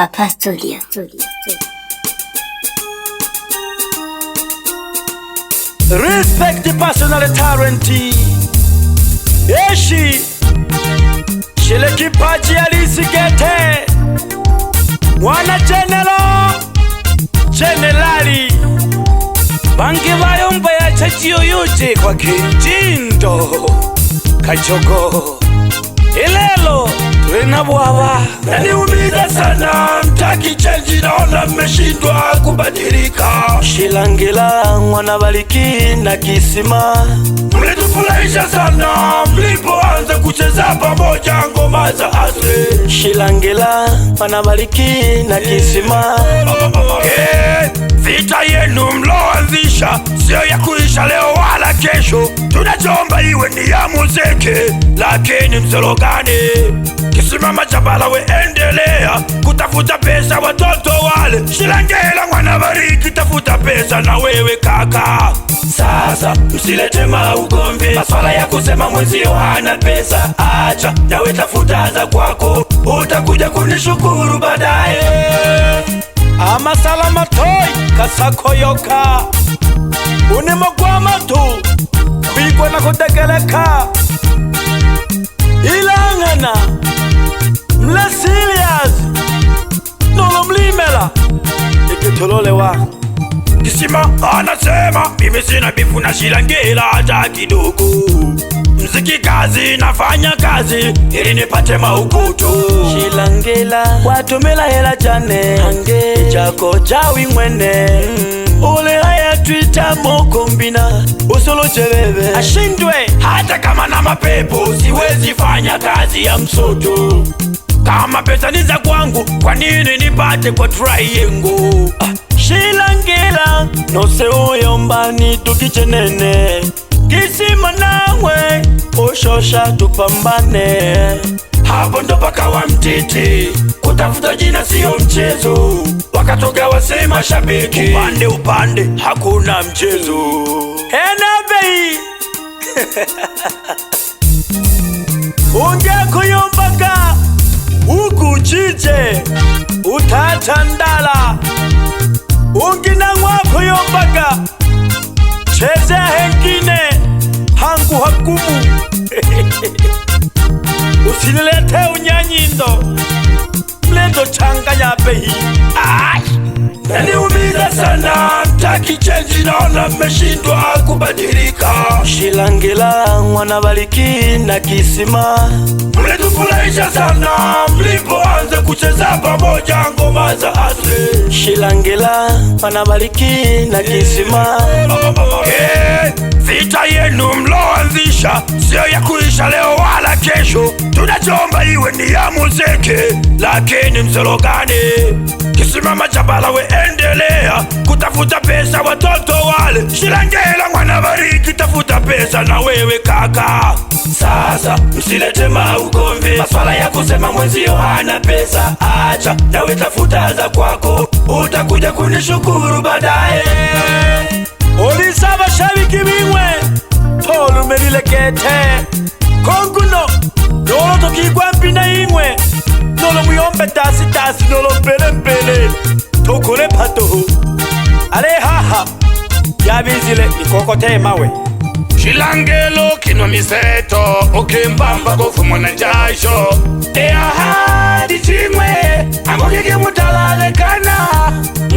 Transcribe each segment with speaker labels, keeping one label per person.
Speaker 1: Papa Studio.
Speaker 2: Respect the personal talent. Eshi Shile kipaji alisigete Mwana Generali Bangi bayomba ya chachio yote kwa kinjindo Kachogo Ilelo tuena bwaba Naniumiza sana mtaki chanji naona mmeshindwa kubadilika Shilangila mwana baliki na kisima Mlitufurahisha sana mlipoanza kucheza pamoja ngoma za asili Shilangila mwana baliki na kisima Vita yenu mloanzisha sio ya kuisha leo wala kesho Tunachomba iwe ni ya muziki lakini msologani Kisimama Jabala we endelea kutafuta pesa watoto wale Shilangila mwana bariki tafuta pesa na wewe kaka Sasa msilete maugomvi maswala ya kusema mwenzio hana pesa Acha nawe tafuta za kwako utakuja kunishukuru baadaye Ama salama toy kasakoyoka Unimogwama tu Kwigwe na kutegeleka Ilangana Mle serious Nolo mlimela Ikitololewa Kisima anasema mimi sina bifu na Shilangila hata kidogo Mziki kazi nafanya kazi ili nipate maukutu Shilangila watumila hela jane Ange chako chawi mwene Ule haya Twitter mokombina Usolo chebebe Ashindwe hata kama na mapepo siwezi fanya kazi ya msoto Kama pesa ni za kwangu kwa nini nipate kwa triangle Shilangila nose uyombani tukichenene Kisima nawe ushosha tupambane Hapo ndo paka wa mtiti Kutafuta jina siyo mchezo Wakatoga wasema shabiki Upande hakuna mchezo Henabei Unge kuyombaka Uku chiche Utatandala Ungina mwako yombaka Cheze hengine Hangu hakumu Usinilete unyanyindo Mlendo changa ya behi Naniumiza sana mtaki change naona mmeshindwa kubadilika Shilangila mwana baliki na kisima Mlitufurahisha sana mlipoanza kucheza pamoja ngoma za asili Shilangila mwana baliki na kisima Vita yenu mloanzisha sio ya kuisha leo wala kesho Tunachomba iwe ni ya muziki lakini msologani Kisimama Jabala we endelea kutafuta pesa watoto wale Shilangila mwana bariki tafuta pesa na wewe kaka Sasa msilete maugomvi maswala ya kusema mwenzio hana pesa Acha nawe tafuta za kwako utakuja kunishukuru baadaye Olisaba shabiki bimwe Tolu melilekete Konguno Nolo tokigwa mpina imwe Nolo muyombe tasi nolo mpele Tokole patohu Ale haha Yabizile nikokote mawe Shilangelo kinwa miseto Okimbamba gofu mwana jasho Ahadi chimwe Angokike mutalalekana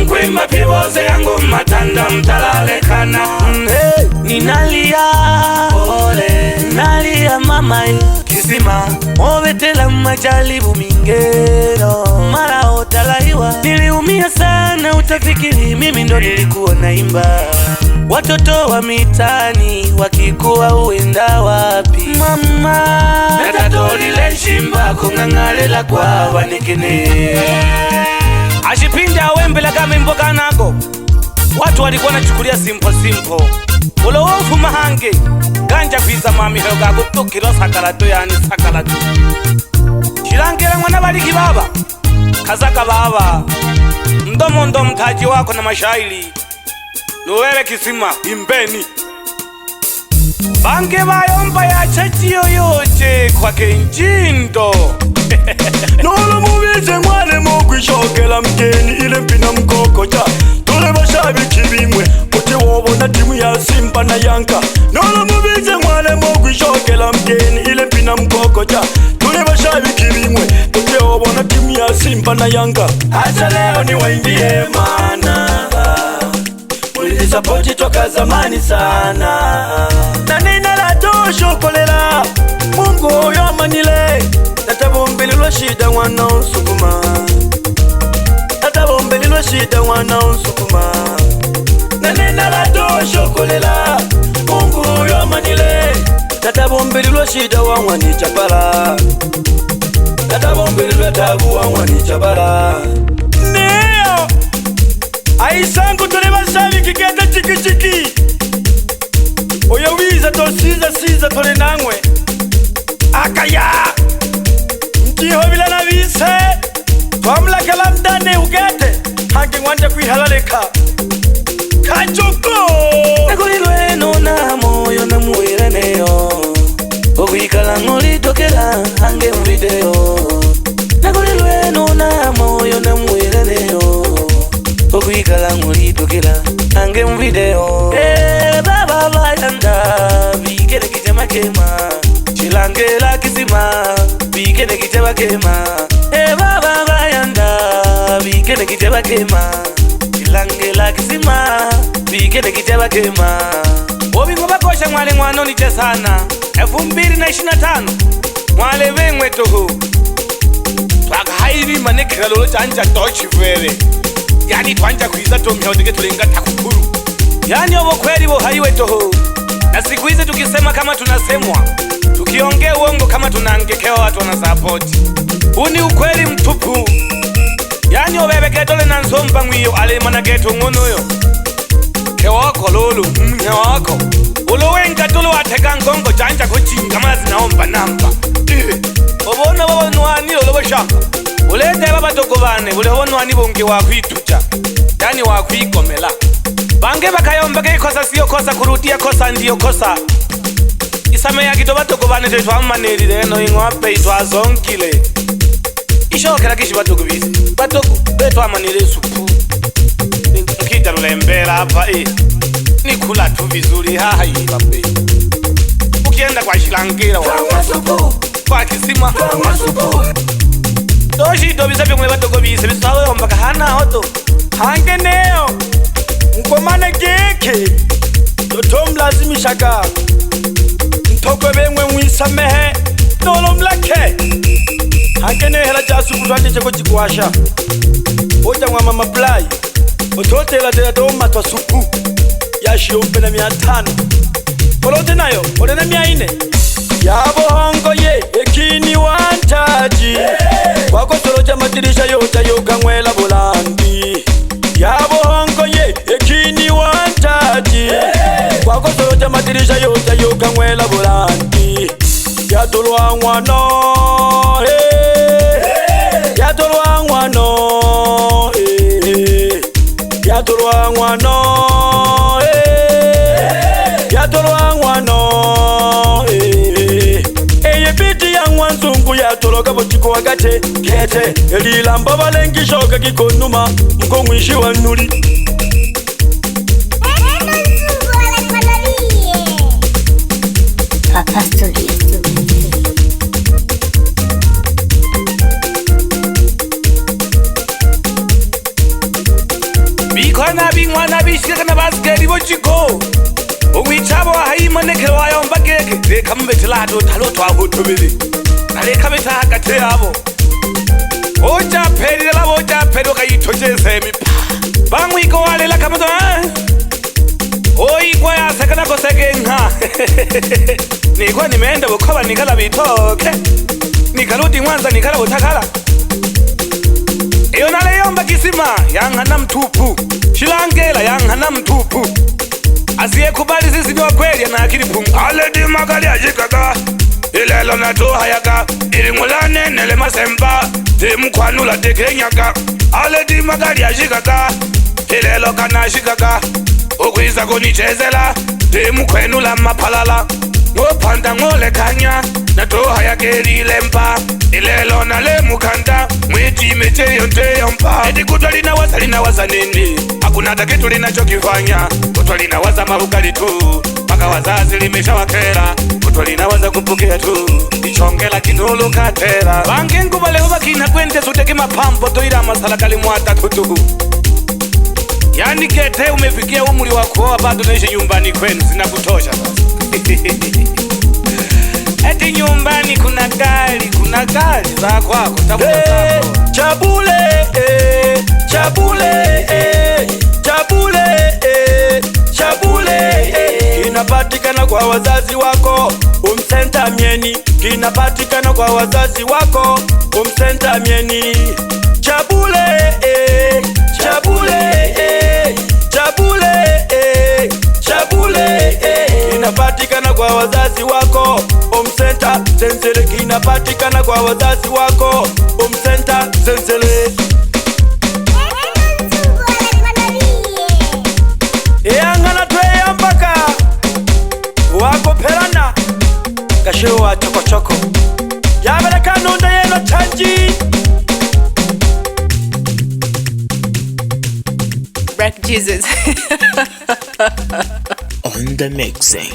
Speaker 2: Mkwima pivoze yangu matanda mtalalekana Ninalia Ole Nalia mama Kisima Mowetela majalibu mingero Mara otalaiwa Niliumia sana utafikiri mimi ndo nilikuwa naimba Watoto wa mitani wakikuwa uenda wapi Mama Natatolile shimba kungangalela kwa wanikini Ashipinda wembela kama mboka nako Watu walikuwa nachukulia simple Ulowofu mahange Ganja kwiza mami hoga kutukiro sakalato yani sakalato Shilangila mwana baliki baba Kazaka baba Mdomo mtaji wako na mashairi Nuwewe kisima imbeni Bange bayomba ya chachi yoyote kwa kenjindo Nolo mubize mwane mokwishoke yanka Nolo mubize mwale mogu shokela mgeni ile mpina mkokocha Tule bashabiki bimwe Tuteo bona timu ya Simba na Yanga Acha leo ni waimbie mana Mulini support toka zamani sana Na nina la tosho kolela Mungu yo manile Natabombeli lo shida wana unsukuma Natabombeli lo shida wana unsukuma Na nina la tosho kolela Mungu yo manile Natabombeli lo shida wana ni chapala Natabombeli lo tabu wana ni chapala Neo Aisangu tuleba sabi kiketa chiki chiki Oya wiza to siza tole nangwe Akaya Mtiho bila na vise Twamla kalamdane ugete Hangi mwanja kuihalaleka Kachuko
Speaker 1: Nakulilwe nona moyo na muire neo Ogwikala ngoli tokela hange mvideo Nakulilwe nona moyo na muire neo Ogwikala ngoli tokela hange mvideo Baba bayanda Bikele kichema kema Shilangela kisima Bikele kichema kema Baba bayanda Bikele kichema kema Shilangela kisima Bikele kichema kema Obi ngoba kosha mwale mwano niche sana 2025 Mwale vengwe toho Twaka hairi manekira lolo chanja tochi vere Yani twanja kuiza tomi hao teke tulenga takukuru Yani obo kweli bo haiwe toho Na siku hizi tukisema kama tunasemwa Tukiongea uongo kama tunaangekewa watu wanasapoti Uni ukweli mtupu Yani obebe getole na nsomba mwiyo alemana geto ngonoyo Kewako lolo mnyawako Ulowenga tolo wateka ngongo chanja kuchinga mazi naomba namba Obona baba nwani lolo shaka Ulete baba tokobane ule honwani bonge wakwitucha Yani wakwikomela Bange bakayomba kosa siyo kosa kurudia kosa ndiyo kosa Isame ya kito batoko bane tetwamaneri leno ingwape itwazonkile Ishokera kishi batoko bisi Batoko betwamaneri supu Nkita lulembera hapa Nikula tu vizuri haha ibape Ukienda kwa Shilangela
Speaker 2: Kama supu
Speaker 1: Kwa kisima
Speaker 2: Kama supu
Speaker 1: Toshi dobi sabi mwe batoko bisi Bisawe ombaka hana hoto
Speaker 2: Hange neo Mkomane geke Toto mlazimishaka Ntokwe bengwe mwisamehe Nolo mlake Hange neo hela jasu kutwande cheko jikuasha Oja mwa mama play Otote la tela doma twa supu Yashi umpe na 500 Olote nayo, ole na 400 Yabo hongo ye, ekini wantaji Wako soloja matirisha yota yoka mwela bolandi Yabo hongo ye, ekini wantaji Wako soloja matirisha yota yoka mwela bolandi Yatolwa mwano, Yatolwa mwano, Yatolwa mwano, Yatolwa mwano, Eye biti ya mwanzungu yatoloka bochiko wagate Kete, elila mbaba lengi shoka kikonuma Mko mwishi wa nuli
Speaker 3: Papa Studio
Speaker 1: Bikona bingwana bishika na basketi bochiko Uwichabo haimanekero wayomba geke Leka mbetelato talo twahutubili Na leka beta hakate yabo Oja peri labo oja peri wakayitoje semipa Bangwiko wale laka mto Oi kwa ya sekana ko sekenha Nikwa nimeenda bukoba nikala bitoke Nikarudi Mwanza nikala butakala Iyo naleyomba kisima yangana mtupu Shilangela yangana mtupu Asiye kubali sisi ni wakweli na akili pungu Aledi magali ajikaga Ilelo na toha yaka Ili ngulane nele masemba Timu kwa nula teke nyaka Aledi magali ajikaga Ilelo kana ajikaga Ukwiza kunichezela Timu kwenu la mapalala Ngopanda ngole kanya Na toha yake ililempa Ilelo na le mukanda Mwiti mecheyo nteyo mpa Eti kutwa lina waza nini Hakuna hata kitu linachokifanya Kutwa lina waza mabukali tu mpaka wazazi limeshawakera, kutwa linawaza kupokea tu ichongela kinulu katera bange nguba leo bakina kwente suteke mapambo toira masala kali mwata tutu. Yani kete umefikia umri wa kuoa bado naishi nyumbani kwenu zinakutosha sasa. Eti nyumbani kuna gari za kwako tafuta zako.
Speaker 2: Chabule kinapatikana kwa wazazi wako umsenta mieni, kinapatikana kwa wazazi wako umsenta mieni. Chabule kinapatikana kwa wazazi wako umsenta sensele, kinapatikana kwa wazazi wako umsenta sensele. Eangana tweya mpaka wako perana gashiru wa chokochoko yabere kanunda yeno chanji
Speaker 3: Black Jesus
Speaker 4: on the mixing.